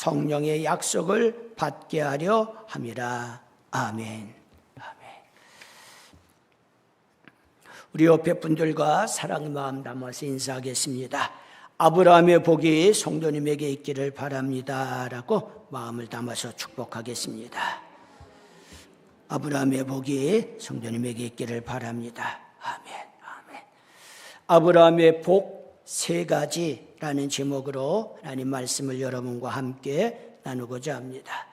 성령의 약속을 받게 하려 함이라. 아멘. 우리 옆에 분들과 사랑의 마음 담아서 인사하겠습니다. 아브라함의 복이 성도님에게 있기를 바랍니다 라고 마음을 담아서 축복하겠습니다. 아브라함의 복이 성도님에게 있기를 바랍니다. 아멘. 아멘. 아브라함의 복 세 가지라는 제목으로 하나님 말씀을 여러분과 함께 나누고자 합니다.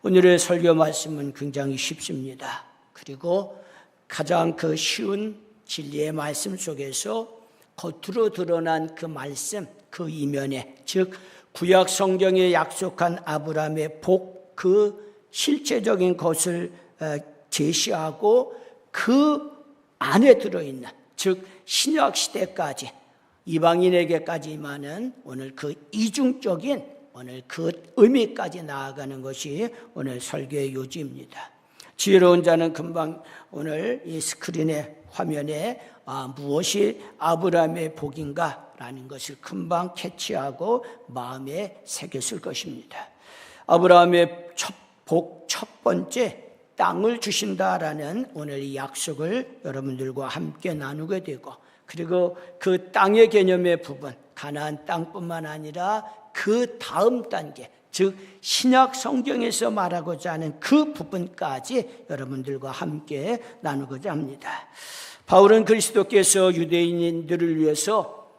오늘의 설교 말씀은 굉장히 쉽습니다. 그리고 가장 그 쉬운 진리의 말씀 속에서 겉으로 드러난 그 말씀, 그 이면에, 즉 구약 성경에 약속한 아브라함의 복, 그 실제적인 것을 제시하고 그 안에 들어있는, 즉 신약 시대까지 이방인에게까지만은 오늘 그 이중적인 오늘 그 의미까지 나아가는 것이 오늘 설교의 요지입니다. 지혜로운 자는 금방 오늘 이 스크린에 화면에 무엇이 아브라함의 복인가 라는 것을 금방 캐치하고 마음에 새겼을 것입니다. 아브라함의 첫 번째 땅을 주신다라는 오늘 이 약속을 여러분들과 함께 나누게 되고, 그리고 그 땅의 개념의 부분, 가나안 땅뿐만 아니라 그 다음 단계, 즉 신약 성경에서 말하고자 하는 그 부분까지 여러분들과 함께 나누고자 합니다. 바울은 그리스도께서 유대인들을 위해서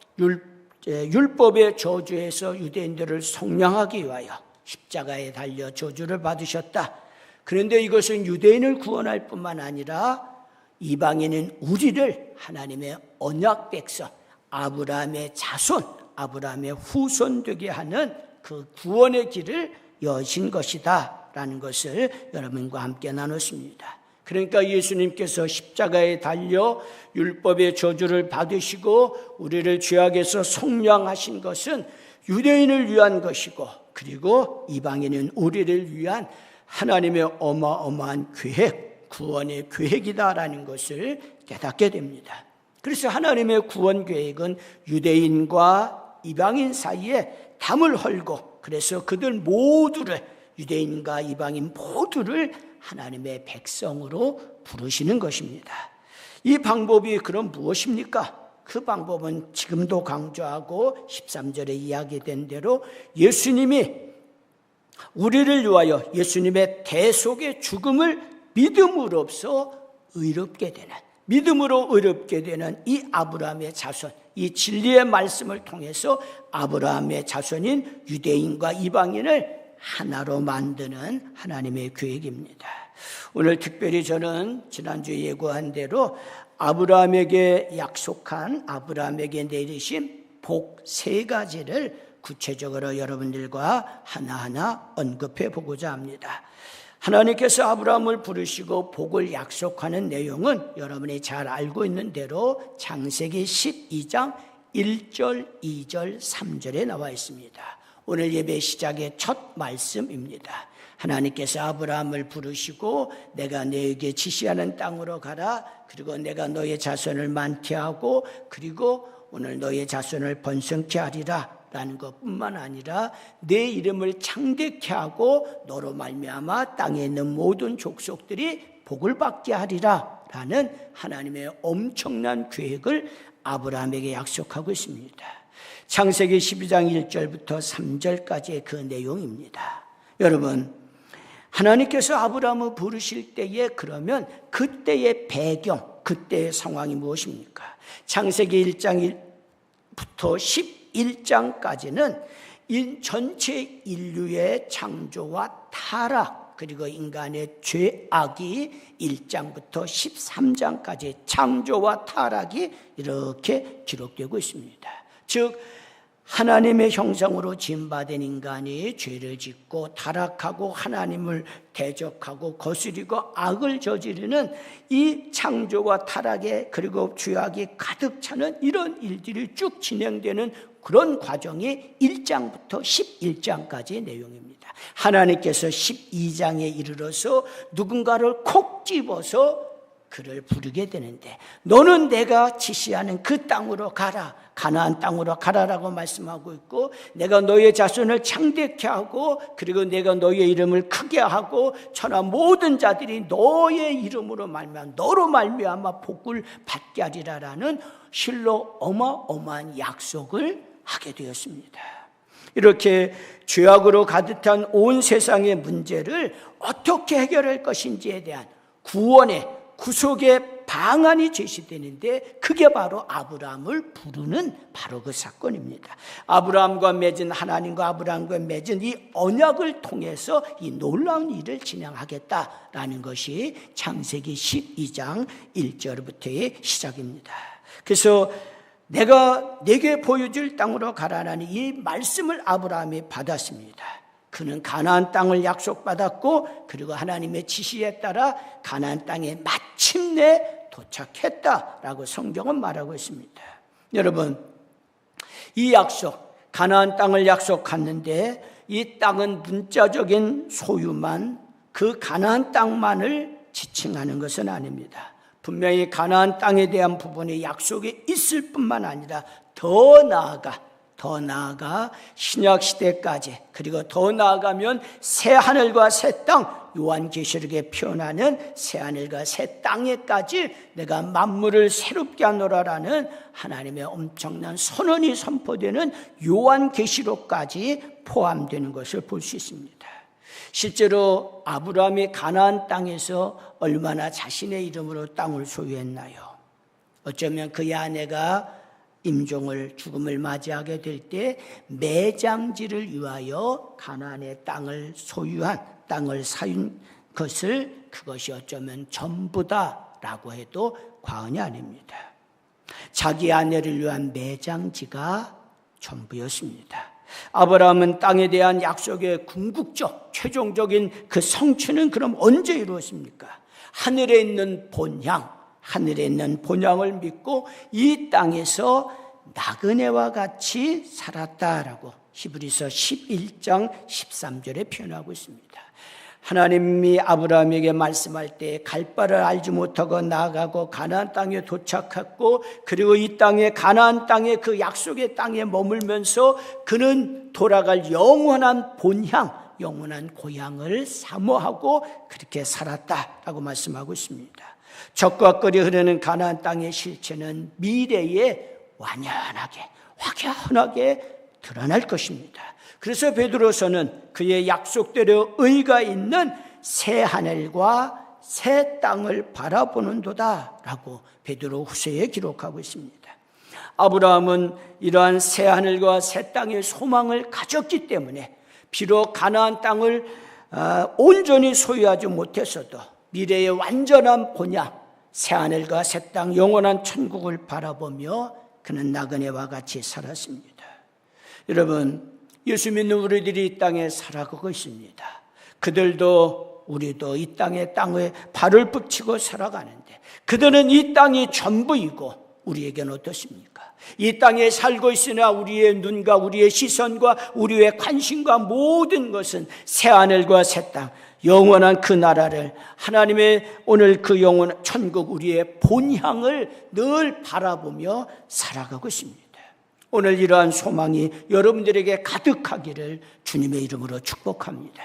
율법의 저주에서 유대인들을 속량하기 위하여 십자가에 달려 저주를 받으셨다. 그런데 이것은 유대인을 구원할 뿐만 아니라 이방인은 우리를 하나님의 언약 백성, 아브라함의 자손, 아브라함의 후손 되게 하는 그 구원의 길을 여신 것이다 라는 것을 여러분과 함께 나눴습니다. 그러니까 예수님께서 십자가에 달려 율법의 저주를 받으시고 우리를 죄악에서 속량하신 것은 유대인을 위한 것이고, 그리고 이방인은 우리를 위한 하나님의 어마어마한 계획, 구원의 계획이다라는 것을 깨닫게 됩니다. 그래서 하나님의 구원 계획은 유대인과 이방인 사이에 담을 헐고, 그래서 그들 모두를, 유대인과 이방인 모두를 하나님의 백성으로 부르시는 것입니다. 이 방법이 그럼 무엇입니까? 그 방법은 지금도 강조하고 13절에 이야기된 대로 예수님이 우리를 위하여 예수님의 대속의 죽음을 믿음으로써 의롭게 되는, 믿음으로 의롭게 되는 이 아브라함의 자손, 이 진리의 말씀을 통해서 아브라함의 자손인 유대인과 이방인을 하나로 만드는 하나님의 계획입니다. 오늘 특별히 저는 지난주에 예고한 대로 아브라함에게 약속한, 아브라함에게 내리신 복 세 가지를 구체적으로 여러분들과 하나하나 언급해 보고자 합니다. 하나님께서 아브라함을 부르시고 복을 약속하는 내용은 여러분이 잘 알고 있는 대로 창세기 12장 1절, 2절, 3절에 나와 있습니다. 오늘 예배 시작의 첫 말씀입니다. 하나님께서 아브라함을 부르시고 내가 너에게 지시하는 땅으로 가라. 그리고 내가 너의 자손을 많게 하고, 그리고 오늘 너의 자손을 번성케 하리라 라는 것뿐만 아니라 내 이름을 창대케 하고 너로 말미암아 땅에 있는 모든 족속들이 복을 받게 하리라 라는 하나님의 엄청난 계획을 아브라함에게 약속하고 있습니다. 창세기 12장 1절부터 3절까지의 그 내용입니다. 여러분, 하나님께서 아브라함을 부르실 때에 그러면 그때의 배경, 그때의 상황이 무엇입니까? 창세기 1장부터 11장까지는 전체 인류의 창조와 타락, 그리고 인간의 죄악이 1장부터 13장까지 창조와 타락이 이렇게 기록되고 있습니다. 즉 하나님의 형상으로 지음받은 인간이 죄를 짓고 타락하고 하나님을 대적하고 거스리고 악을 저지르는 이 창조와 타락에, 그리고 죄악이 가득 차는 이런 일들이 쭉 진행되는 그런 과정이 1장부터 11장까지의 내용입니다. 하나님께서 12장에 이르러서 누군가를 콕 집어서 그를 부르게 되는데, 너는 내가 지시하는 그 땅으로 가라, 가나안 땅으로 가라라고 말씀하고 있고, 내가 너의 자손을 창대케 하고, 그리고 내가 너의 이름을 크게 하고, 천하 모든 자들이 너의 이름으로 말미암아 너로 말미암아 복을 받게 하리라라는 실로 어마어마한 약속을 하게 되었습니다. 이렇게 죄악으로 가득한 온 세상의 문제를 어떻게 해결할 것인지에 대한 구원의 구속의 방안이 제시되는데, 그게 바로 아브라함을 부르는 바로 그 사건입니다. 하나님과 아브라함과 맺은 이 언약을 통해서 이 놀라운 일을 진행하겠다라는 것이 창세기 12장 1절부터의 시작입니다. 그래서 내가 네게 보여줄 땅으로 가라라는 이 말씀을 아브라함이 받았습니다. 그는 가나안 땅을 약속받았고, 그리고 하나님의 지시에 따라 가나안 땅에 마침내 도착했다라고 성경은 말하고 있습니다. 여러분, 이 약속, 가나안 땅을 약속했는데, 이 땅은 문자적인 소유만, 그 가나안 땅만을 지칭하는 것은 아닙니다. 분명히 가나안 땅에 대한 부분이 약속이 있을 뿐만 아니라 더 나아가 신약 시대까지, 그리고 더 나아가면 새 하늘과 새 땅, 요한계시록에 표현하는 새 하늘과 새 땅에까지 내가 만물을 새롭게 하노라라는 하나님의 엄청난 선언이 선포되는 요한계시록까지 포함되는 것을 볼 수 있습니다. 실제로 아브라함이 가나안 땅에서 얼마나 자신의 이름으로 땅을 소유했나요? 어쩌면 그의 아내가 임종을, 죽음을 맞이하게 될 때 매장지를 위하여 가나안의 땅을 소유한, 땅을 사윤 것을, 그것이 어쩌면 전부다라고 해도 과언이 아닙니다. 자기 아내를 위한 매장지가 전부였습니다. 아브라함은 땅에 대한 약속의 궁극적, 최종적인 그 성취는 그럼 언제 이루어집니까? 하늘에 있는 본향을 믿고 이 땅에서 나그네와 같이 살았다라고 히브리서 11장 13절에 표현하고 있습니다. 하나님이 아브라함에게 말씀할 때 갈 바를 알지 못하고 나아가고 가나안 땅에 도착했고, 그리고 이 땅에, 가나안 땅에, 그 약속의 땅에 머물면서 그는 돌아갈 영원한 본향, 영원한 고향을 사모하고 그렇게 살았다라고 말씀하고 있습니다. 적과 꿀이 흐르는 가나안 땅의 실체는 미래에 완연하게, 확연하게 드러날 것입니다. 그래서 베드로서는 그의 약속대로 의가 있는 새 하늘과 새 땅을 바라보는도다 라고 베드로 후서에 기록하고 있습니다. 아브라함은 이러한 새 하늘과 새 땅의 소망을 가졌기 때문에 비록 가나안 땅을 온전히 소유하지 못했어도 미래의 완전한 본향, 새 하늘과 새 땅, 영원한 천국을 바라보며 그는 나그네와 같이 살았습니다. 여러분, 예수 믿는 우리들이 이 땅에 살아가고 있습니다. 그들도 우리도 이 땅에 발을 붙이고 살아가는데, 그들은 이 땅이 전부이고 우리에게는 어떻습니까? 이 땅에 살고 있으나 우리의 눈과 우리의 시선과 우리의 관심과 모든 것은 새 하늘과 새 땅, 영원한 그 나라를, 하나님의 오늘 그 영원한 천국, 우리의 본향을 늘 바라보며 살아가고 있습니다. 오늘 이러한 소망이 여러분들에게 가득하기를 주님의 이름으로 축복합니다.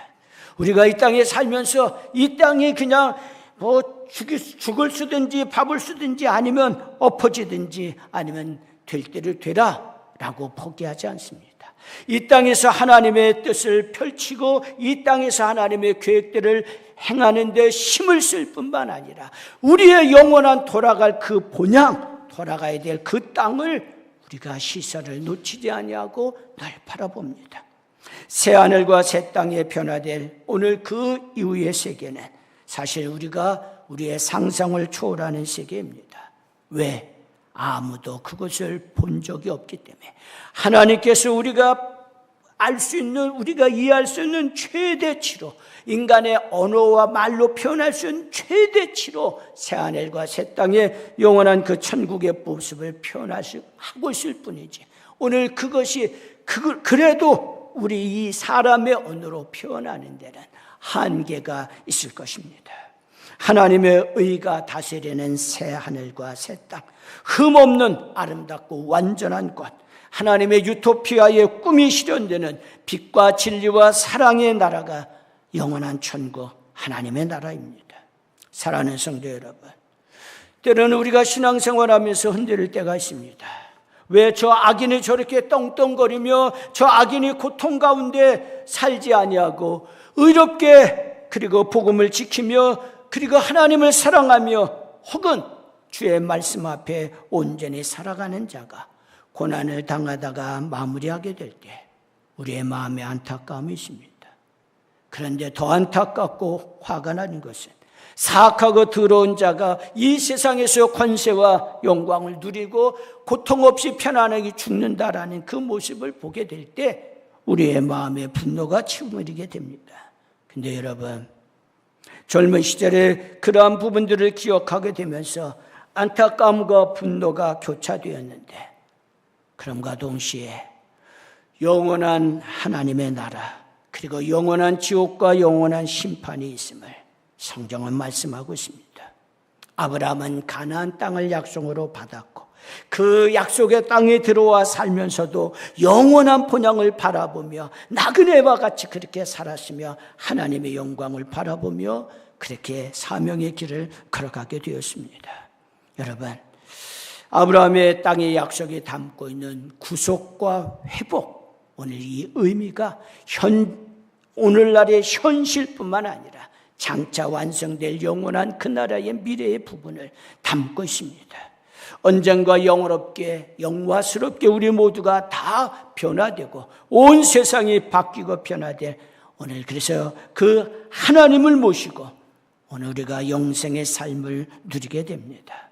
우리가 이 땅에 살면서 이 땅이 그냥 죽을 쓰든지 밥을 쓰든지 아니면 엎어지든지 아니면 될 대로 되라 라고 포기하지 않습니다. 이 땅에서 하나님의 뜻을 펼치고 이 땅에서 하나님의 계획들을 행하는 데 힘을 쓸 뿐만 아니라 우리의 영원한 돌아갈 그 본향, 돌아가야 될 그 땅을 우리가 시선을 놓치지 아니하고 늘 바라봅니다. 새 하늘과 새 땅에 변화될 오늘 그 이후의 세계는 사실 우리의 상상을 초월하는 세계입니다. 왜? 아무도 그것을 본 적이 없기 때문에 하나님께서 우리가 이해할 수 있는 최대치로, 인간의 언어와 말로 표현할 수 있는 최대치로 새 하늘과 새 땅의 영원한 그 천국의 모습을 표현하고 있을 뿐이지, 오늘 그래도 우리 이 사람의 언어로 표현하는 데는 한계가 있을 것입니다. 하나님의 의가 다스리는 새 하늘과 새 땅, 흠없는 아름답고 완전한 곳, 하나님의 유토피아의 꿈이 실현되는 빛과 진리와 사랑의 나라가 영원한 천국, 하나님의 나라입니다. 사랑하는 성도 여러분, 때로는 우리가 신앙생활하면서 흔들릴 때가 있습니다. 왜 저 악인이 저렇게 떵떵거리며 저 악인이 고통 가운데 살지 아니하고 의롭게 그리고 복음을 지키며 그리고 하나님을 사랑하며 혹은 주의 말씀 앞에 온전히 살아가는 자가 고난을 당하다가 마무리하게 될 때 우리의 마음에 안타까움이 있습니다. 그런데 더 안타깝고 화가 나는 것은 사악하고 더러운 자가 이 세상에서 권세와 영광을 누리고 고통 없이 편안하게 죽는다라는 그 모습을 보게 될 때 우리의 마음에 분노가 치밀게 됩니다. 근데 여러분, 젊은 시절에 그러한 부분들을 기억하게 되면서 안타까움과 분노가 교차되었는데, 그럼과 동시에 영원한 하나님의 나라 그리고 영원한 지옥과 영원한 심판이 있음을 성경은 말씀하고 있습니다. 아브라함은 가나안 땅을 약속으로 받았고 그 약속의 땅에 들어와 살면서도 영원한 본향을 바라보며 나그네와 같이 그렇게 살았으며 하나님의 영광을 바라보며 그렇게 사명의 길을 걸어가게 되었습니다. 여러분, 아브라함의 땅의 약속이 담고 있는 구속과 회복, 오늘 이 의미가 오늘날의 현실뿐만 아니라 장차 완성될 영원한 그 나라의 미래의 부분을 담고 있습니다. 언젠가 영원롭게 영화스럽게 우리 모두가 다 변화되고 온 세상이 바뀌고 변화될 오늘, 그래서 그 하나님을 모시고 오늘 우리가 영생의 삶을 누리게 됩니다.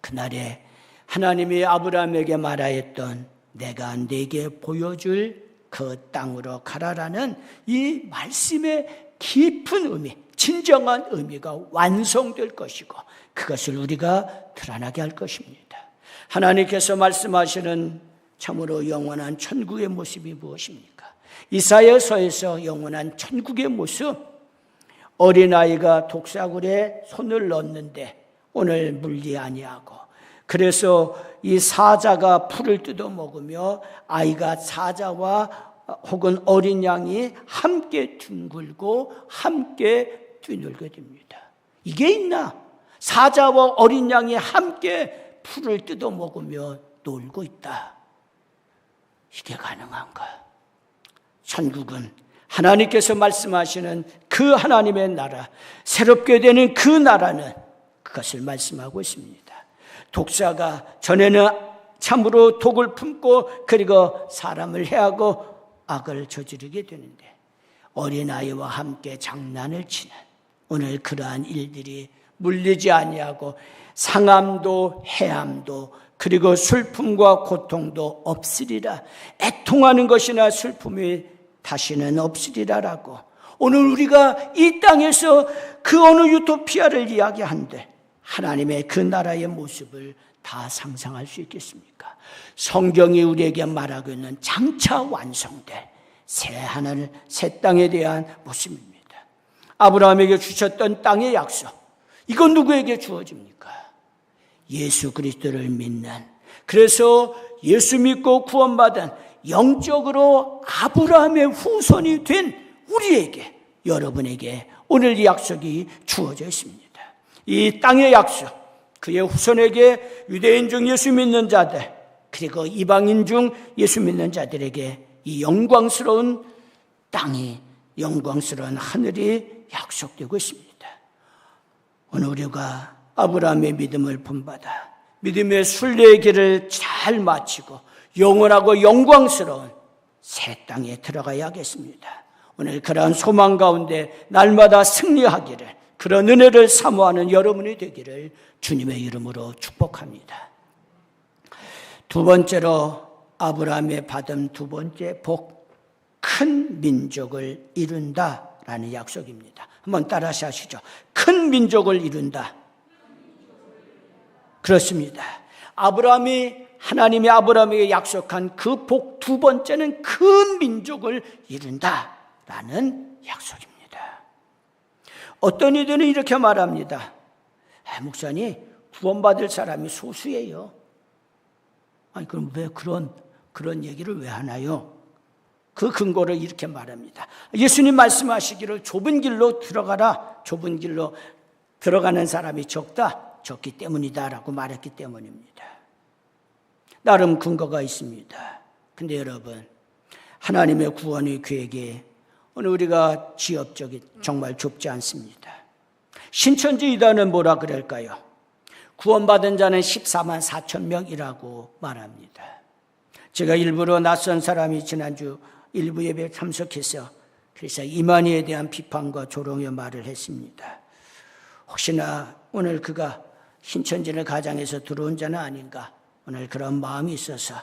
그날에 하나님이 아브라함에게 말하였던 내가 네게 보여줄 그 땅으로 가라라는 이 말씀의 깊은 의미, 진정한 의미가 완성될 것이고 그것을 우리가 드러나게 할 것입니다. 하나님께서 말씀하시는 참으로 영원한 천국의 모습이 무엇입니까? 이사야서에서 영원한 천국의 모습, 어린아이가 독사굴에 손을 넣는데 오늘 물리 아니하고, 그래서 이 사자가 풀을 뜯어 먹으며 아이가 사자와 혹은 어린 양이 함께 둥글고 함께 뛰놀게 됩니다. 이게 있나? 사자와 어린 양이 함께 풀을 뜯어 먹으며 놀고 있다. 이게 가능한가? 천국은 하나님께서 말씀하시는 그 하나님의 나라, 새롭게 되는 그 나라는 그것을 말씀하고 있습니다. 독사가 전에는 참으로 독을 품고 그리고 사람을 해하고 악을 저지르게 되는데 어린아이와 함께 장난을 치는 오늘 그러한 일들이 물리지 아니하고 상함도 해함도 그리고 슬픔과 고통도 없으리라. 애통하는 것이나 슬픔이 다시는 없으리라라고 오늘 우리가 이 땅에서 그 어느 유토피아를 이야기한데 하나님의 그 나라의 모습을 다 상상할 수 있겠습니까? 성경이 우리에게 말하고 있는 장차 완성될 새 하늘, 새 땅에 대한 모습입니다. 아브라함에게 주셨던 땅의 약속, 이건 누구에게 주어집니까? 예수 그리스도를 믿는, 그래서 예수 믿고 구원받은 영적으로 아브라함의 후손이 된 우리에게, 여러분에게 오늘 이 약속이 주어져 있습니다. 이 땅의 약속, 그의 후손에게 유대인 중 예수 믿는 자들 그리고 이방인 중 예수 믿는 자들에게 이 영광스러운 땅이, 영광스러운 하늘이 약속되고 있습니다. 오늘 우리가 아브라함의 믿음을 본받아 믿음의 순례의 길을 잘 마치고 영원하고 영광스러운 새 땅에 들어가야겠습니다. 오늘 그러한 소망 가운데 날마다 승리하기를, 그런 은혜를 사모하는 여러분이 되기를 주님의 이름으로 축복합니다. 두 번째로 아브라함의 받은 두 번째 복, 큰 민족을 이룬다라는 약속입니다. 한번 따라서 하시죠. 큰 민족을 이룬다. 그렇습니다. 하나님이 아브라함에게 약속한 그 복 두 번째는 큰 민족을 이룬다라는 약속입니다. 어떤 이들은 이렇게 말합니다. 목사님, 구원받을 사람이 소수예요. 아니, 그럼 왜 그런 얘기를 왜 하나요? 그 근거를 이렇게 말합니다. 예수님 말씀하시기를 좁은 길로 들어가라. 좁은 길로 들어가는 사람이 적기 때문이다라고 말했기 때문입니다. 나름 근거가 있습니다. 근데 여러분, 하나님의 구원의 계획에 오늘 우리가 지엽적이 정말 좁지 않습니다. 신천지 이단은 뭐라 그럴까요? 구원받은 자는 14만 4천 명이라고 말합니다. 제가 일부러 낯선 사람이 지난주 일부 예배에 참석해서 그래서 이만희에 대한 비판과 조롱의 말을 했습니다. 혹시나 오늘 그가 신천지를 가장해서 들어온 자는 아닌가, 오늘 그런 마음이 있어서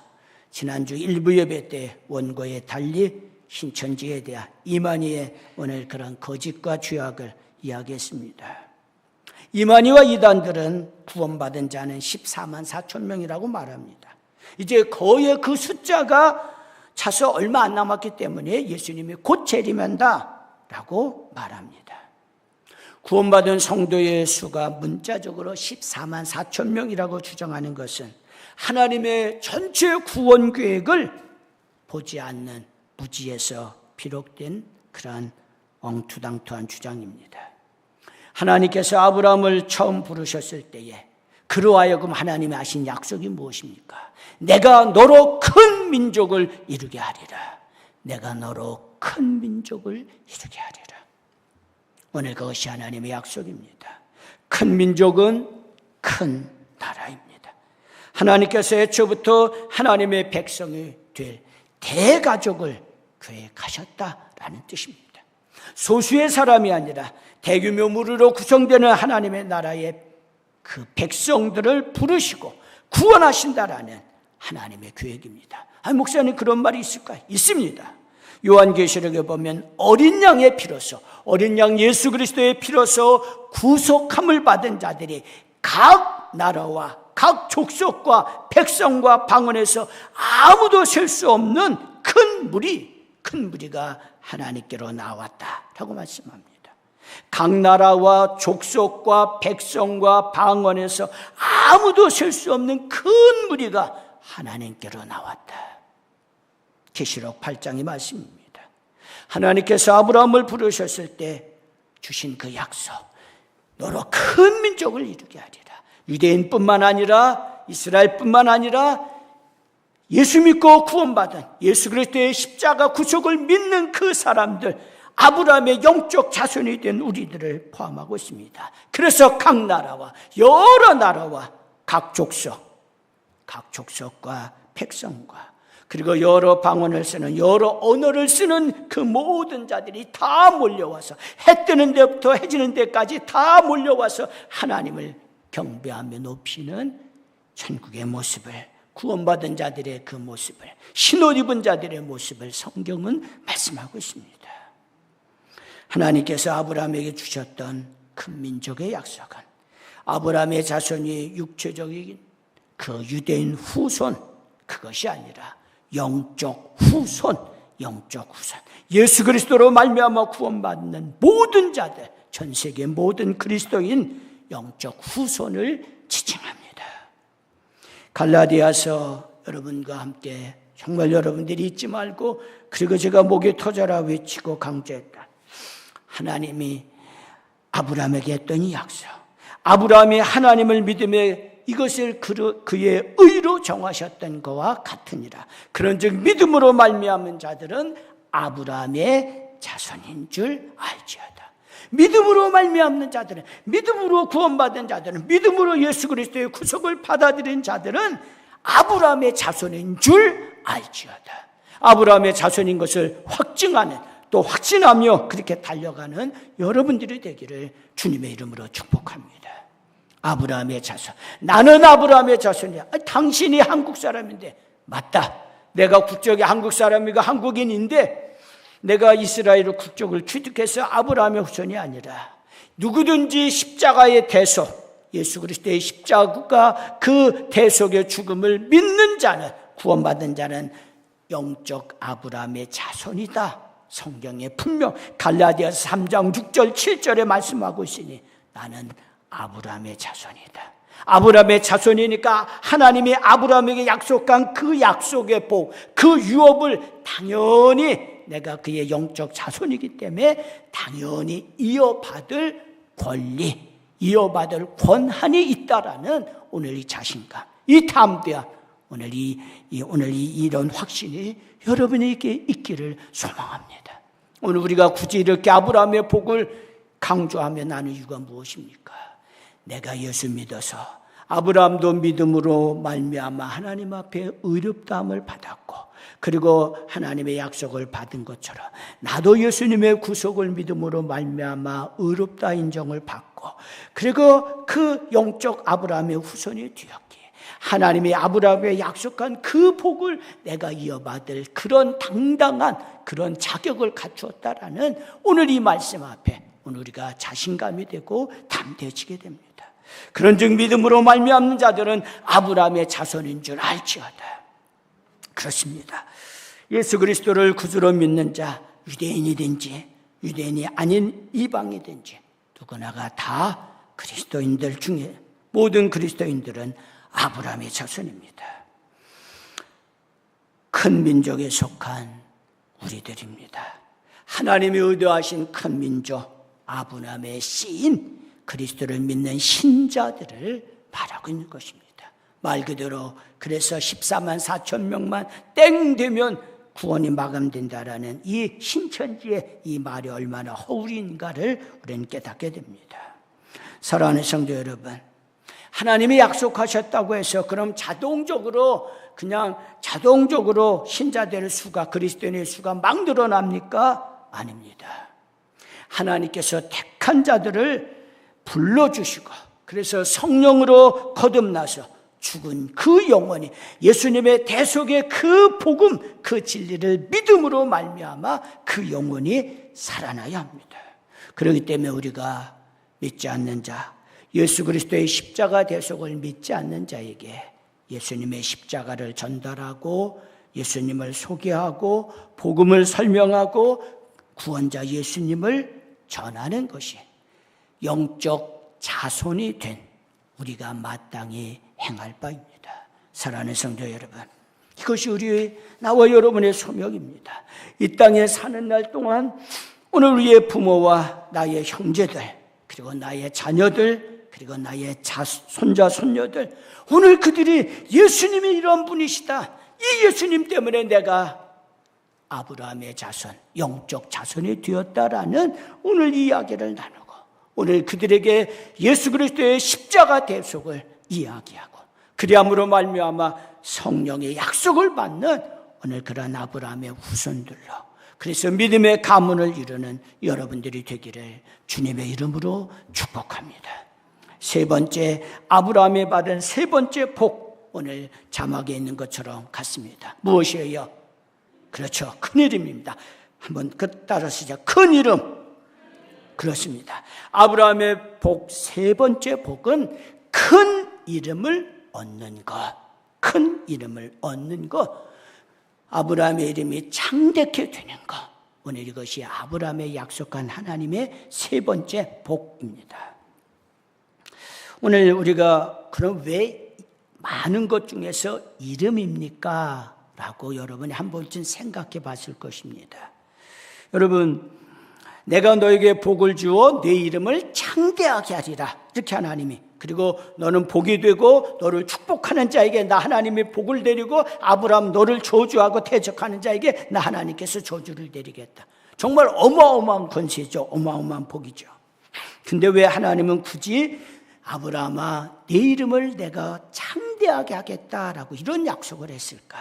지난주 일부 예배 때 원고에 달리 신천지에 대한 이만희의 오늘 그런 거짓과 죄악을 이야기했습니다. 이만희와 이단들은 구원받은 자는 14만 4천 명이라고 말합니다. 이제 거의 그 숫자가 차서 얼마 안 남았기 때문에 예수님이 곧 재림한다라고 말합니다. 구원받은 성도의 수가 문자적으로 14만 4천 명이라고 주장하는 것은 하나님의 전체 구원 계획을 보지 않는 무지에서 비롯된 그러한 엉투당투한 주장입니다. 하나님께서 아브라함을 처음 부르셨을 때에 그로 하여금 하나님이 하신 약속이 무엇입니까? 내가 너로 큰 민족을 이루게 하리라. 내가 너로 큰 민족을 이루게 하리라. 오늘 그것이 하나님의 약속입니다. 큰 민족은 큰 나라입니다. 하나님께서 애초부터 하나님의 백성이 될 대가족을 계획하셨다라는 뜻입니다. 소수의 사람이 아니라 대규모 무리로 구성되는 하나님의 나라의 그 백성들을 부르시고 구원하신다라는 하나님의 계획입니다. 목사님 그런 말이 있을까요? 있습니다. 요한계시록에 보면 어린 양의 피로서, 어린 양 예수 그리스도의 피로서 구속함을 받은 자들이 각 나라와 각 족속과 백성과 방언에서 아무도 셀 수 없는 큰 무리가 하나님께로 나왔다라고 말씀합니다. 각 나라와 족속과 백성과 방언에서 아무도 셀 수 없는 큰 무리가 하나님께로 나왔다. 계시록 8장의 말씀입니다. 하나님께서 아브라함을 부르셨을 때 주신 그 약속, 너로 큰 민족을 이루게 하리라. 유대인뿐만 아니라 이스라엘뿐만 아니라 예수 믿고 구원받은 예수 그리스도의 십자가 구속을 믿는 그 사람들, 아브라함의 영적 자손이 된 우리들을 포함하고 있습니다. 그래서 각 나라와 여러 나라와 각 족속과 백성과 그리고 여러 방언을 쓰는 여러 언어를 쓰는 그 모든 자들이 다 몰려와서 해 뜨는 데부터 해 지는 데까지 다 몰려와서 하나님을 경배하며 높이는 천국의 모습을, 구원받은 자들의 그 모습을, 신옷 입은 자들의 모습을 성경은 말씀하고 있습니다. 하나님께서 아브라함에게 주셨던 큰 민족의 약속은 아브라함의 자손이 육체적인 그 유대인 후손, 그것이 아니라 영적 후손, 예수 그리스도로 말미암아 구원받는 모든 자들, 전 세계 모든 그리스도인 영적 후손을 지칭합니다. 갈라디아서 여러분과 함께 정말 여러분들이 잊지 말고, 그리고 제가 목이 터져라 외치고 강조했다. 하나님이 아브라함에게 했던 이 약속, 아브라함이 하나님을 믿음에 이것을 그의 의로 정하셨던 것과 같으니라. 그런즉 믿음으로 말미암은 자들은 아브라함의 자손인 줄 알지어다. 믿음으로 말미암는 자들은, 믿음으로 구원받은 자들은, 믿음으로 예수 그리스도의 구속을 받아들인 자들은 아브라함의 자손인 줄 알지어다. 아브라함의 자손인 것을 확증하는, 또 확신하며 그렇게 달려가는 여러분들이 되기를 주님의 이름으로 축복합니다. 아브라함의 자손, 나는 아브라함의 자손이야. 당신이 한국 사람인데, 맞다, 내가 국적이 한국 사람이고 한국인인데 내가 이스라엘 국적을 취득해서 아브라함의 후손이 아니라 누구든지 십자가의 대속, 예수 그리스도의 십자가 그 대속의 죽음을 믿는 자는, 구원받은 자는 영적 아브라함의 자손이다 성경에 분명 갈라디아서 3장 6절 7절에 말씀하고 있으니 나는 아브라함의 자손이다. 아브라함의 자손이니까 하나님이 아브라함에게 약속한 그 약속의 복, 그 유업을 당연히 내가 그의 영적 자손이기 때문에 당연히 이어받을 권리, 이어받을 권한이 있다라는 오늘 이 자신감, 이 담대함, 오늘 이런 확신이 여러분에게 있기를 소망합니다. 오늘 우리가 굳이 이렇게 아브라함의 복을 강조하며 나는 이유가 무엇입니까? 내가 예수 믿어서 아브라함도 믿음으로 말미암아 하나님 앞에 의롭다함을 받았고, 그리고 하나님의 약속을 받은 것처럼 나도 예수님의 구속을 믿음으로 말미암아 의롭다 인정을 받고, 그리고 그 영적 아브라함의 후손이 되었기에 하나님이 아브라함에 약속한 그 복을 내가 이어받을 그런 당당한 그런 자격을 갖추었다라는 오늘 이 말씀 앞에 오늘 우리가 자신감이 되고 담대해지게 됩니다. 그런즉 믿음으로 말미암는 자들은 아브라함의 자손인 줄 알지어다. 그렇습니다. 예수 그리스도를 구주로 믿는 자, 유대인이든지 유대인이 아닌 이방이든지 누구나가 다 그리스도인들 중에 모든 그리스도인들은 아브라함의 자손입니다. 큰 민족에 속한 우리들입니다. 하나님이 의도하신 큰 민족, 아브라함의 씨인 그리스도를 믿는 신자들을 말하고 있는 것입니다. 말 그대로 그래서 14만 4천 명만 땡 되면 구원이 마감된다라는 이 신천지의 이 말이 얼마나 허울인가를 우리는 깨닫게 됩니다. 사랑하는 성도 여러분, 하나님이 약속하셨다고 해서 그럼 자동적으로 신자들의 수가, 그리스도인의 수가 막 늘어납니까? 아닙니다. 하나님께서 택한 자들을 불러주시고, 그래서 성령으로 거듭나서 죽은 그 영혼이 예수님의 대속의 그 복음, 그 진리를 믿음으로 말미암아 그 영혼이 살아나야 합니다. 그렇기 때문에 우리가 믿지 않는 자, 예수 그리스도의 십자가 대속을 믿지 않는 자에게 예수님의 십자가를 전달하고 예수님을 소개하고 복음을 설명하고 구원자 예수님을 전하는 것이 영적 자손이 된 우리가 마땅히 행할 바입니다. 사랑하는 성도 여러분, 이것이 나와 여러분의 소명입니다. 이 땅에 사는 날 동안 오늘 우리의 부모와 나의 형제들, 그리고 나의 자녀들, 그리고 나의 손자, 손녀들, 오늘 그들이 예수님이 이런 분이시다, 이 예수님 때문에 내가 아브라함의 자손, 영적 자손이 되었다라는 오늘 이야기를 나누고, 오늘 그들에게 예수 그리스도의 십자가 대속을 이야기하고, 그리함으로 말미암아 성령의 약속을 받는 오늘 그런 아브라함의 후손들로, 그래서 믿음의 가문을 이루는 여러분들이 되기를 주님의 이름으로 축복합니다. 세 번째, 아브라함이 받은 세 번째 복, 오늘 자막에 있는 것처럼 같습니다. 무엇이에요? 그렇죠, 큰 이름입니다. 한번 따라 시작. 큰 이름. 그렇습니다. 아브라함의 복, 세 번째 복은 큰 이름을 얻는 것. 큰 이름을 얻는 것. 아브라함의 이름이 창대케 되는 것. 오늘 이것이 아브라함의 약속한 하나님의 세 번째 복입니다. 오늘 우리가 그럼 왜 많은 것 중에서 이름입니까? 라고 여러분이 한 번쯤 생각해 봤을 것입니다. 여러분, 내가 너에게 복을 주어 내 이름을 창대하게 하리라, 이렇게 하나님이, 그리고 너는 복이 되고 너를 축복하는 자에게 나 하나님이 복을 내리고 아브라함 너를 저주하고 대적하는 자에게 나 하나님께서 저주를 내리겠다. 정말 어마어마한 권세죠. 어마어마한 복이죠. 근데 왜 하나님은 굳이 아브라함아 내 이름을 내가 창대하게 하겠다라고 이런 약속을 했을까?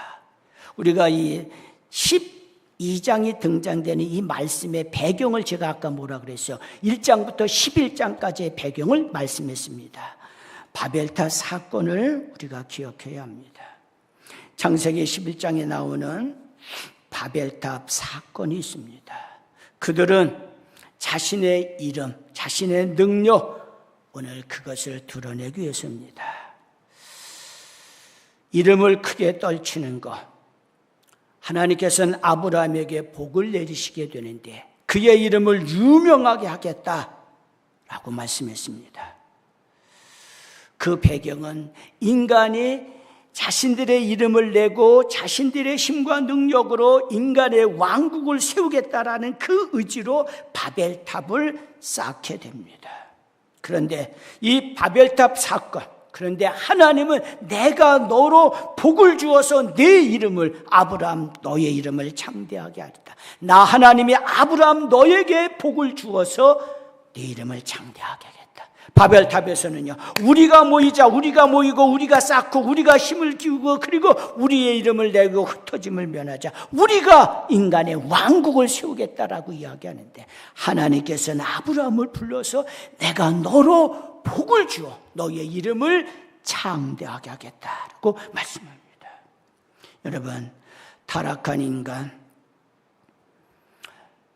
우리가 이 12장이 등장되는 이 말씀의 배경을 제가 아까 뭐라 그랬어요? 1장부터 11장까지의 배경을 말씀했습니다. 바벨탑 사건을 우리가 기억해야 합니다. 창세기 11장에 나오는 바벨탑 사건이 있습니다. 그들은 자신의 이름, 자신의 능력, 오늘 그것을 드러내기 위해서입니다. 이름을 크게 떨치는 것, 하나님께서는 아브라함에게 복을 내리시게 되는데 그의 이름을 유명하게 하겠다라고 말씀했습니다. 그 배경은 인간이 자신들의 이름을 내고 자신들의 힘과 능력으로 인간의 왕국을 세우겠다라는 그 의지로 바벨탑을 쌓게 됩니다. 그런데 이 바벨탑 사건, 그런데 하나님은 내가 너로 복을 주어서 내 이름을, 아브라함 너의 이름을 창대하게 하리다. 나 하나님이 아브라함 너에게 복을 주어서 네 이름을 창대하게 하겠다. 바벨탑에서는요, 우리가 모이자, 우리가 모이고 우리가 쌓고 우리가 힘을 기우고 그리고 우리의 이름을 내고 흩어짐을 면하자, 우리가 인간의 왕국을 세우겠다라고 이야기하는데, 하나님께서는 아브라함을 불러서 내가 너로 복을 주어 너의 이름을 창대하게 하겠다라고 말씀합니다. 여러분, 타락한 인간,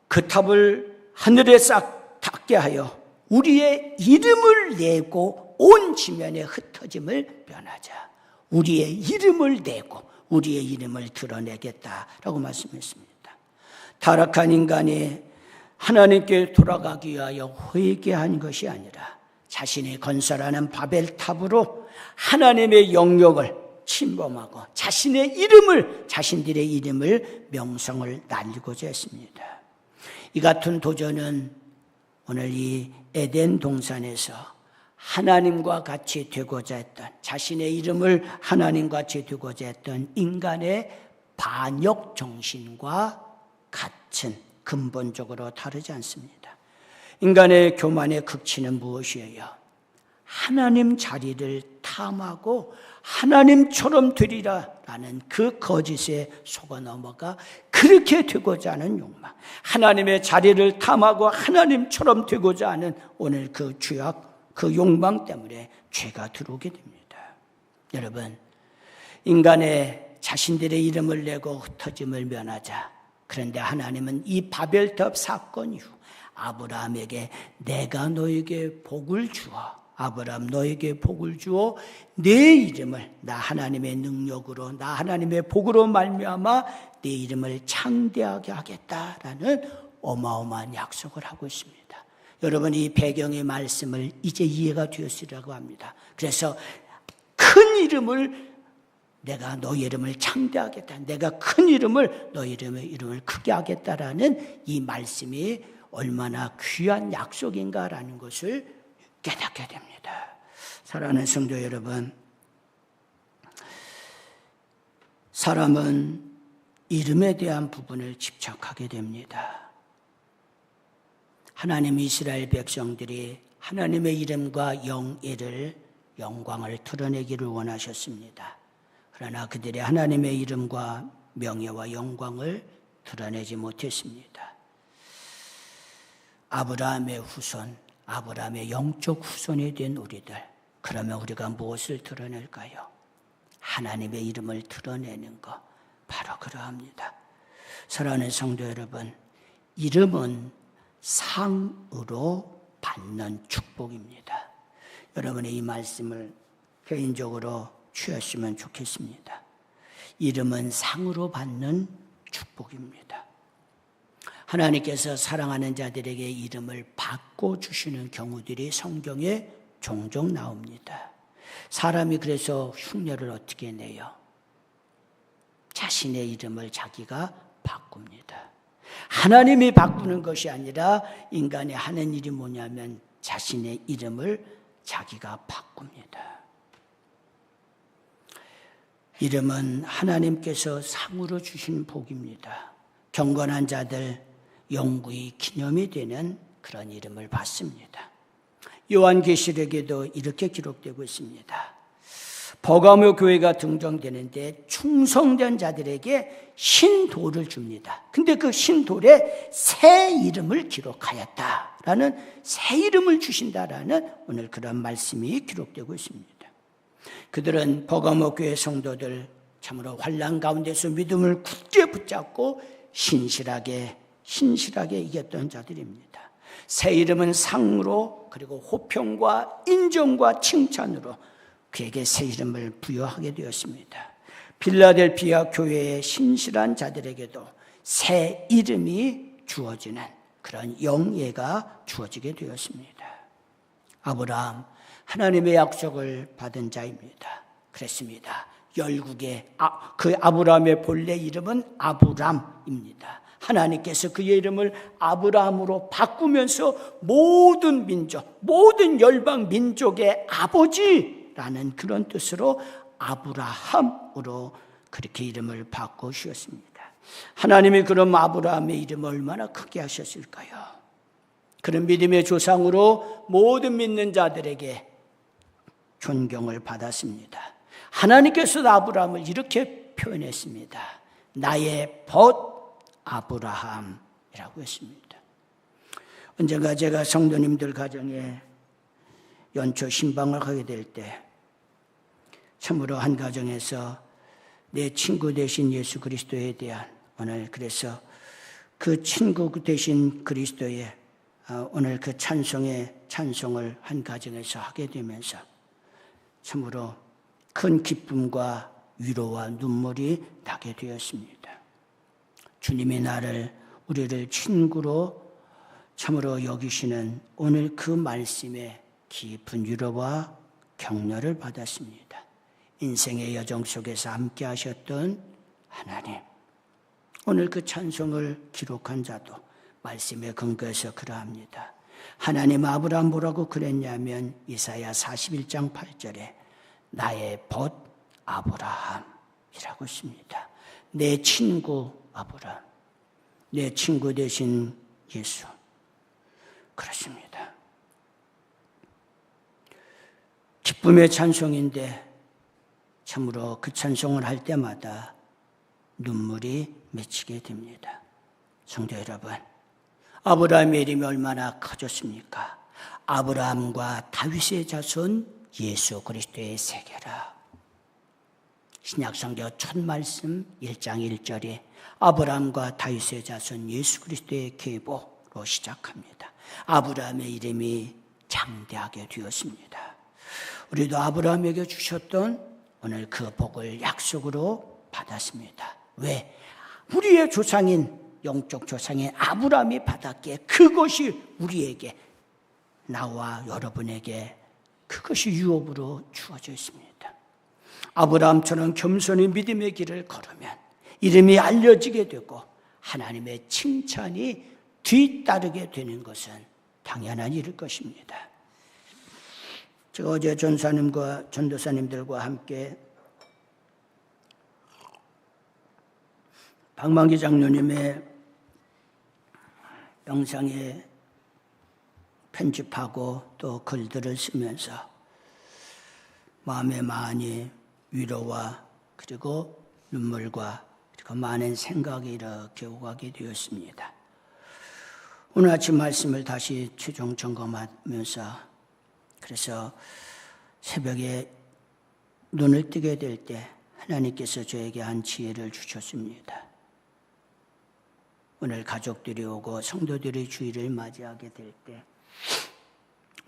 그 탑을 하늘에 싹 닿게 하여 우리의 이름을 내고 온 지면에 흩어짐을 면하자. 우리의 이름을 내고 우리의 이름을 드러내겠다라고 말씀했습니다. 타락한 인간이 하나님께 돌아가기 위하여 회개한 것이 아니라 자신이 건설하는 바벨탑으로 하나님의 영역을 침범하고 자신들의 이름을 명성을 날리고자 했습니다. 이 같은 도전은 오늘 이 에덴 동산에서 하나님과 같이 되고자 했던, 자신의 이름을 하나님과 같이 되고자 했던 인간의 반역 정신과 같은, 근본적으로 다르지 않습니다. 인간의 교만의 극치는 무엇이에요? 하나님 자리를 탐하고 하나님처럼 되리라라는 그 거짓에 속아 넘어가 그렇게 되고자 하는 욕망, 하나님의 자리를 탐하고 하나님처럼 되고자 하는 오늘 그 죄악, 그 욕망 때문에 죄가 들어오게 됩니다. 여러분, 인간의 자신들의 이름을 내고 흩어짐을 면하자. 그런데 하나님은 이 바벨탑 사건 이후 아브라함에게 내가 너에게 복을 주어, 아브라함 너에게 복을 주어 내 이름을, 나 하나님의 능력으로, 나 하나님의 복으로 말미암아 내 이름을 창대하게 하겠다라는 어마어마한 약속을 하고 있습니다. 여러분, 이 배경의 말씀을 이제 이해가 되었으리라고 합니다. 그래서 큰 이름을, 내가 너의 이름을 창대하겠다, 내가 큰 이름을, 너의 이름을 크게 하겠다라는 이 말씀이 얼마나 귀한 약속인가라는 것을 깨닫게 됩니다. 사랑하는 성도 여러분, 사람은 이름에 대한 부분을 집착하게 됩니다. 하나님 이스라엘 백성들이 하나님의 이름과 영광을 드러내기를 원하셨습니다. 그러나 그들이 하나님의 이름과 명예와 영광을 드러내지 못했습니다. 아브라함의 후손, 아브라함의 영적 후손이 된 우리들, 그러면 우리가 무엇을 드러낼까요? 하나님의 이름을 드러내는 것, 바로 그러합니다. 사랑하는 성도 여러분, 이름은 상으로 받는 축복입니다. 여러분의 이 말씀을 개인적으로 취하시면 좋겠습니다. 이름은 상으로 받는 축복입니다. 하나님께서 사랑하는 자들에게 이름을 바꿔주시는 경우들이 성경에 종종 나옵니다. 사람이 그래서 흉내를 어떻게 내요? 자신의 이름을 자기가 바꿉니다. 하나님이 바꾸는 것이 아니라 인간이 하는 일이 뭐냐면 자신의 이름을 자기가 바꿉니다. 이름은 하나님께서 상으로 주신 복입니다. 경건한 자들 영구히 기념이 되는 그런 이름을 받습니다. 요한계시록에도 이렇게 기록되고 있습니다. 버가모 교회가 등장되는데 충성된 자들에게 신돌을 줍니다. 근데 그 신돌에 새 이름을 기록하였다라는, 새 이름을 주신다라는 오늘 그런 말씀이 기록되고 있습니다. 그들은 버가모 교회 성도들 참으로 환난 가운데서 믿음을 굳게 붙잡고 신실하게 이겼던 자들입니다. 새 이름은 상으로, 그리고 호평과 인정과 칭찬으로 그에게 새 이름을 부여하게 되었습니다. 필라델피아 교회의 신실한 자들에게도 새 이름이 주어지는 그런 영예가 주어지게 되었습니다. 아브라함, 하나님의 약속을 받은 자입니다. 그랬습니다. 열국의 그 아브라함의 본래 이름은 아브람입니다. 하나님께서 그의 이름을 아브라함으로 바꾸면서 모든 민족, 모든 열방 민족의 아버지라는 그런 뜻으로 아브라함으로 그렇게 이름을 바꾸셨습니다. 하나님이 그럼 아브라함의 이름을 얼마나 크게 하셨을까요? 그런 믿음의 조상으로 모든 믿는 자들에게 존경을 받았습니다. 하나님께서도 아브라함을 이렇게 표현했습니다. 나의 벗 아브라함이라고 했습니다. 언젠가 제가 성도님들 가정에 연초 신방을 하게 될 때 참으로 한 가정에서 내 친구 되신 예수 그리스도에 대한 오늘 그래서 그 친구 되신 그리스도의 오늘 그 찬송을 한 가정에서 하게 되면서 참으로 큰 기쁨과 위로와 눈물이 나게 되었습니다. 주님이 우리를 친구로 참으로 여기시는 오늘 그 말씀에 깊은 위로와 격려를 받았습니다. 인생의 여정 속에서 함께 하셨던 하나님, 오늘 그 찬송을 기록한 자도 말씀에 근거해서 그러합니다. 하나님 아브라함 뭐라고 그랬냐면 이사야 41장 8절에 나의 벗 아브라함이라고 했습니다. 내 친구 아브라함, 내 친구 되신 예수. 그렇습니다. 기쁨의 찬송인데 참으로 그 찬송을 할 때마다 눈물이 맺히게 됩니다. 성도 여러분, 아브라함의 이름이 얼마나 커졌습니까? 아브라함과 다윗의 자손 예수 그리스도의 세계라. 신약성경 첫 말씀 1장 1절에 아브라함과 다윗의 자손 예수 그리스도의 계보로 시작합니다. 아브라함의 이름이 장대하게 되었습니다. 우리도 아브라함에게 주셨던 오늘 그 복을 약속으로 받았습니다. 왜? 우리의 조상인 영적 조상인 아브라함이 받았기에 그것이 우리에게 나와 여러분에게 그것이 유업으로 주어져 있습니다. 아브라함처럼 겸손히 믿음의 길을 걸으면 이름이 알려지게 되고 하나님의 칭찬이 뒤따르게 되는 것은 당연한 일일 것입니다. 제가 어제 전도사님들과 함께 박만기 장로님의 영상에 편집하고 또 글들을 쓰면서 마음에 많이 위로와 그리고 눈물과 그리고 많은 생각이 이렇게 오가게 되었습니다. 오늘 아침 말씀을 다시 최종 점검하면서 그래서 새벽에 눈을 뜨게 될 때 하나님께서 저에게 한 지혜를 주셨습니다. 오늘 가족들이 오고 성도들이 주일을 맞이하게 될 때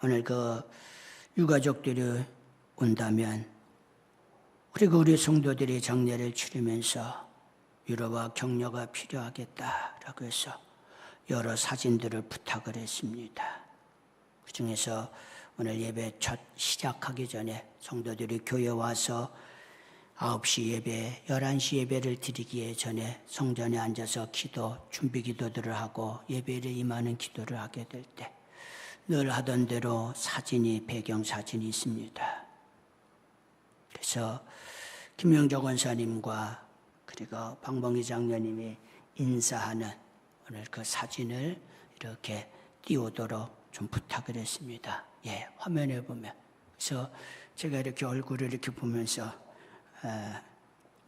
오늘 그 유가족들이 온다면 그리고 우리 성도들이 장례를 치르면서 위로와 격려가 필요하겠다라고 해서 여러 사진들을 부탁을 했습니다. 그 중에서 오늘 예배 첫 시작하기 전에 성도들이 교회 와서 9시 예배, 11시 예배를 드리기에 전에 성전에 앉아서 준비 기도들을 하고 예배를 임하는 기도를 하게 될 때 늘 하던 대로 배경 사진이 있습니다. 그래서 김영적 원사님과 그리고 방봉희 장로님이 인사하는 오늘 그 사진을 이렇게 띄우도록 좀 부탁을 했습니다. 예, 화면에 보면. 그래서 제가 이렇게 얼굴을 이렇게 보면서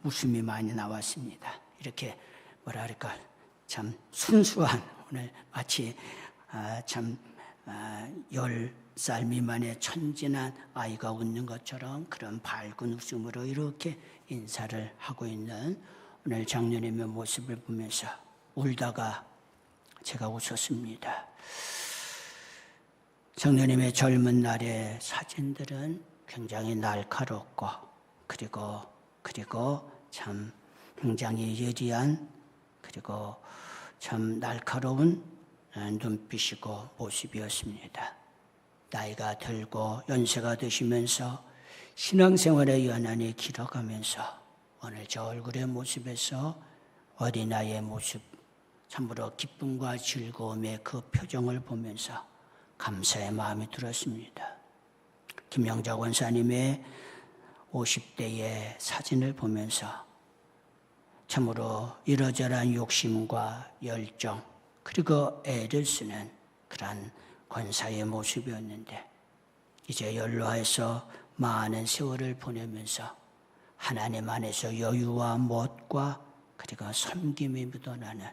웃음이 많이 나왔습니다. 이렇게 뭐랄까 참 순수한 오늘 마치 참 10살 미만의 천진한 아이가 웃는 것처럼 그런 밝은 웃음으로 이렇게 인사를 하고 있는 오늘 장로님의 모습을 보면서 울다가 제가 웃었습니다. 장로님의 젊은 날의 사진들은 굉장히 날카롭고 그리고 참 굉장히 예리한 그리고 참 날카로운 눈빛이고 모습이었습니다. 나이가 들고 연세가 드시면서 신앙생활의 연한이 길어가면서 오늘 저 얼굴의 모습에서 어린아이의 모습, 참으로 기쁨과 즐거움의 그 표정을 보면서 감사의 마음이 들었습니다. 김영자 권사님의 50대의 사진을 보면서 참으로 이러저러한 욕심과 열정 그리고 애를 쓰는 그런 권사의 모습이었는데 이제 연로해서 많은 세월을 보내면서 하나님 안에서 여유와 멋과 그리고 섬김이 묻어나는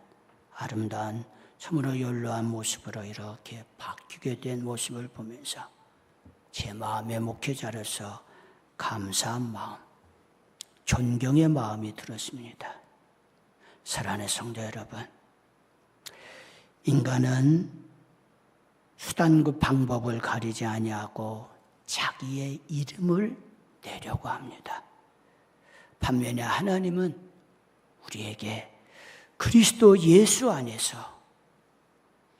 아름다운 참으로 연로한 모습으로 이렇게 바뀌게 된 모습을 보면서 제 마음의 목회자로서 감사한 마음, 존경의 마음이 들었습니다. 사랑하는 성도 여러분, 인간은 수단과 방법을 가리지 아니하고 자기의 이름을 내려고 합니다. 반면에 하나님은 우리에게 그리스도 예수 안에서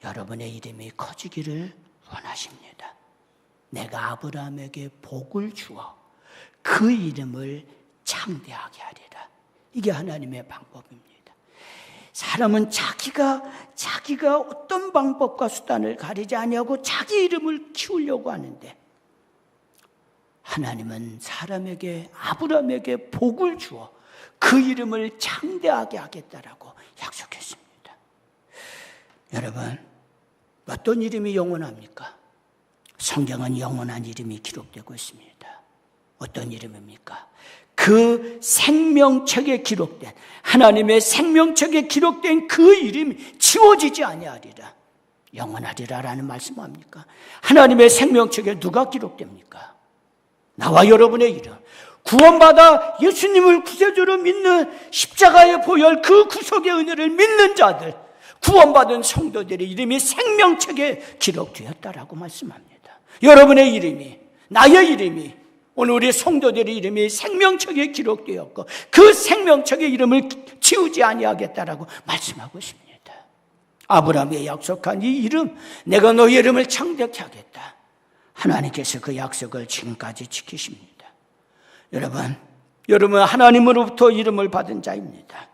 여러분의 이름이 커지기를 원하십니다. 내가 아브라함에게 복을 주어 그 이름을 창대하게 하리라. 이게 하나님의 방법입니다. 사람은 자기가 어떤 방법과 수단을 가리지 아니하고 자기 이름을 키우려고 하는데 하나님은 사람에게 아브라함에게 복을 주어 그 이름을 창대하게 하겠다라고 약속했습니다. 여러분, 어떤 이름이 영원합니까? 성경은 영원한 이름이 기록되고 있습니다. 어떤 이름입니까? 그 생명책에 기록된 하나님의 생명책에 기록된 그 이름이 지워지지 아니하리라. 영원하리라라는 말씀합니까? 하나님의 생명책에 누가 기록됩니까? 나와 여러분의 이름, 구원받아 예수님을 구세주로 믿는 십자가의 보혈 그 구속의 은혜를 믿는 자들, 구원받은 성도들의 이름이 생명책에 기록되었다라고 말씀합니다. 여러분의 이름이, 나의 이름이, 오늘 우리 성도들의 이름이 생명책에 기록되었고 그 생명책의 이름을 지우지 아니하겠다라고 말씀하고 있습니다. 아브라함이 약속한 이 이름, 내가 너의 이름을 창대케 하겠다. 하나님께서 그 약속을 지금까지 지키십니다. 여러분 하나님으로부터 이름을 받은 자입니다.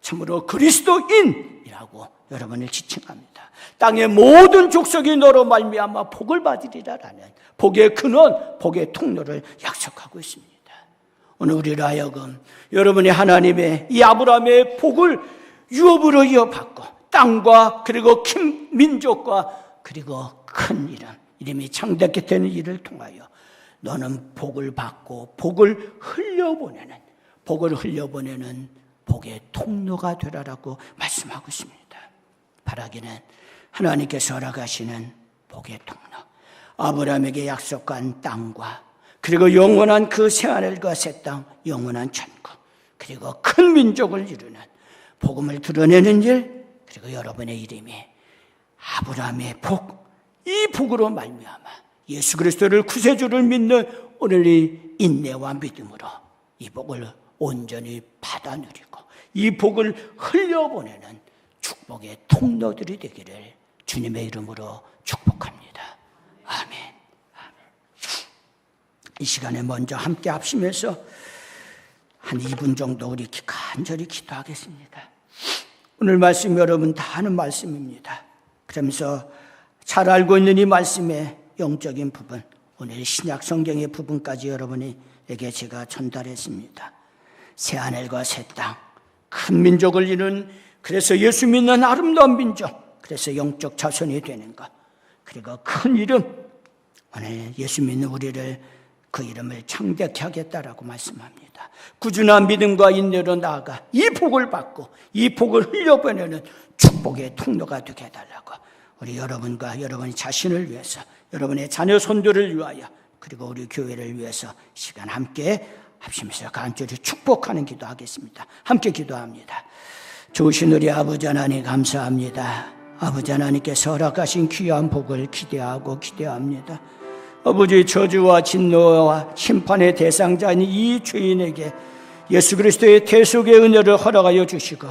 참으로 그리스도인이라고 여러분을 지칭합니다. 땅의 모든 족속이 너로 말미암아 복을 받으리라라는 복의 근원, 복의 통로를 약속하고 있습니다. 오늘 우리를 하여금 여러분이 하나님의 이 아브라함의 복을 유업으로 이어받고 땅과 그리고 큰 민족과 그리고 큰 이름이 창대케 되는 일을 통하여 너는 복을 받고 복을 흘려보내는 복의 통로가 되라라고 말씀하고 있습니다. 바라기는 하나님께서 허락하시는 복의 통로, 아브라함에게 약속한 땅과 그리고 영원한 그 새하늘과 새 땅, 영원한 천국, 그리고 큰 민족을 이루는 복음을 드러내는 일, 그리고 여러분의 이름이 아브라함의 복, 이 복으로 말미암아 예수 그리스도를 구세주를 믿는 오늘의 인내와 믿음으로 이 복을 온전히 받아 누리고 이 복을 흘려보내는 축복의 통로들이 되기를 주님의 이름으로 축복합니다. 아멘. 이 시간에 먼저 함께 합심해서 한 2분 정도 우리 간절히 기도하겠습니다. 오늘 말씀 여러분 다 아는 말씀입니다. 그러면서 잘 알고 있는 이 말씀의 영적인 부분, 오늘 신약 성경의 부분까지 여러분에게 제가 전달했습니다. 새하늘과 새 땅, 큰 민족을 이룬, 그래서 예수 믿는 아름다운 민족, 그래서 영적 자손이 되는 것, 그리고 큰 이름, 오늘 예수 믿는 우리를 그 이름을 창대케 하겠다라고 말씀합니다. 꾸준한 믿음과 인내로 나아가 이 복을 받고 이 복을 흘려보내는 축복의 통로가 되게 해달라고 우리 여러분과 여러분 자신을 위해서, 여러분의 자녀 손들을 위하여, 그리고 우리 교회를 위해서 시간 함께 합심해서 간절히 축복하는 기도하겠습니다. 함께 기도합니다. 좋으신 우리 아버지 하나님 감사합니다. 아버지 하나님께서 허락하신 귀한 복을 기대합니다. 아버지 저주와 진노와 심판의 대상자인 이 죄인에게 예수 그리스도의 대속의 은혜를 허락하여 주시고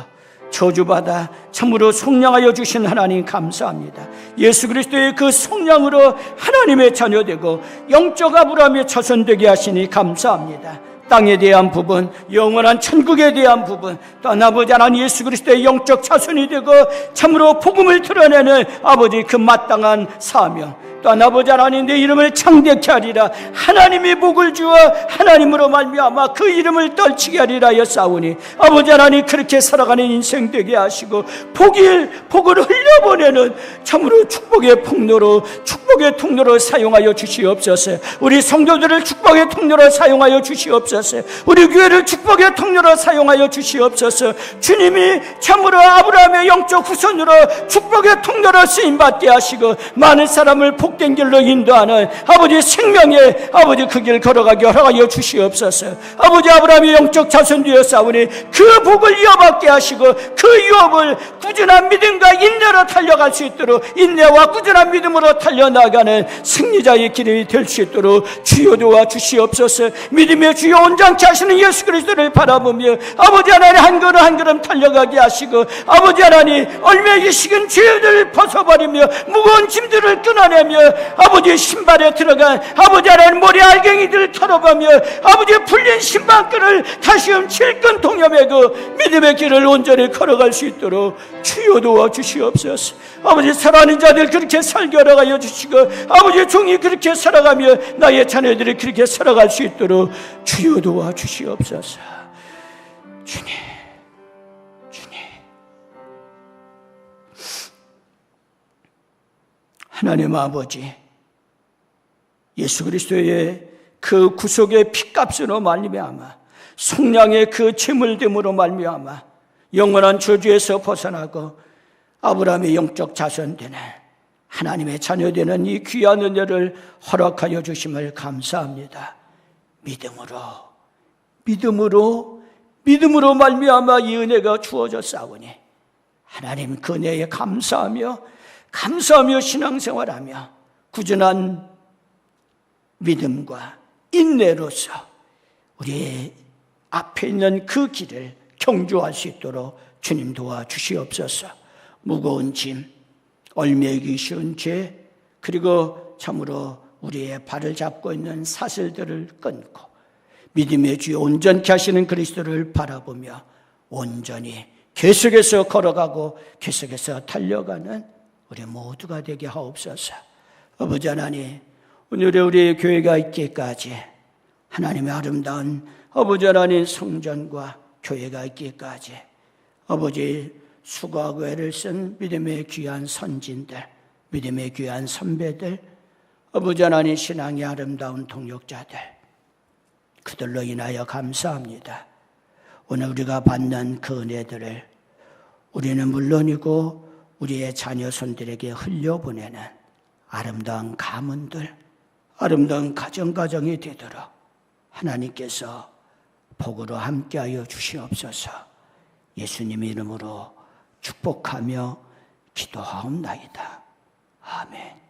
저주받아 참으로 속량하여 주신 하나님 감사합니다. 예수 그리스도의 그 속량으로 하나님의 자녀되고 영적 아브라함의 자손되게 하시니 감사합니다. 땅에 대한 부분, 영원한 천국에 대한 부분, 또 아버지 하나님 예수 그리스도의 영적 자손이 되고 참으로 복음을 드러내는 아버지 그 마땅한 사명, 또 아버지 하나님 내 이름을 창대케 하리라. 하나님이 복을 주어 하나님으로 말미암아 그 이름을 떨치게 하리라 여사오니 아버지 하나님 그렇게 살아가는 인생 되게 하시고 복을 흘려보내는 참으로 축복의 통로로 사용하여 주시옵소서. 우리 성도들을 축복의 통로로 사용하여 주시옵소서. 우리 교회를 축복의 통로로 사용하여 주시옵소서. 주님이 참으로 아브라함의 영적 후손으로 축복의 통로로 쓰임받게 하시고 많은 사람을 복된 길로 인도하는 아버지 생명의 아버지 그 길 걸어가게 허락하여 주시옵소서. 아버지 아브라함의 영적 자손 되었사오니 그 복을 이어받게 하시고 그 유업을 꾸준한 믿음과 인내로 달려갈 수 있도록 인내와 꾸준한 믿음으로 달려나가는 승리자의 길이 될 수 있도록 주여 도와 주시옵소서. 믿음의 주여 온전케 하시는 예수 그리스도를 바라보며 아버지 하나님 한 걸음 한 걸음 달려가게 하시고 아버지 하나님 얼매기 식은 죄를 벗어버리며 무거운 짐들을 끊어내며 아버지의 신발에 들어간 아버지 하나님 머리 알갱이들을 털어가며 아버지의 풀린 신발끈을 다시금 7끈 동여매고 믿음의 길을 온전히 걸어갈 수 있도록 주여 도와 주시옵소서. 아버지 사랑하는 자들 그렇게 살게 허락하여 주시고 아버지의 종이 그렇게 살아가며 나의 자녀들이 그렇게 살아갈 수 있도록 주여 도와 주시옵소서. 주님 하나님 아버지 예수 그리스도의 그 구속의 피값으로 말미암아 속량의 그 재물됨으로 말미암아 영원한 저주에서 벗어나고 아브라함의 영적 자손 되는 하나님의 자녀 되는 이 귀한 은혜를 허락하여 주심을 감사합니다. 믿음으로 말미암아 이 은혜가 주어졌사오니 하나님 그 은혜에 감사하며 신앙생활하며 꾸준한 믿음과 인내로서 우리의 앞에 있는 그 길을 경주할 수 있도록 주님 도와주시옵소서. 무거운 짐, 얼매기 쉬운 죄, 그리고 참으로 우리의 발을 잡고 있는 사슬들을 끊고 믿음의 주여 온전케 하시는 그리스도를 바라보며 온전히 계속해서 걸어가고 계속해서 달려가는 우리 모두가 되게 하옵소서. 아버지 하나님, 오늘의 우리 교회가 있기까지 하나님의 아름다운 아버지 하나님 성전과 교회가 있기까지 아버지 수고하고 애를 쓴 믿음의 귀한 선진들, 믿음의 귀한 선배들, 아버지 하나님 신앙의 아름다운 동역자들, 그들로 인하여 감사합니다. 오늘 우리가 받는 그 은혜들을 우리는 물론이고 우리의 자녀 손들에게 흘려보내는 아름다운 가문들, 아름다운 가정이 되도록 하나님께서 복으로 함께하여 주시옵소서. 예수님 이름으로 축복하며 기도하옵나이다. 아멘.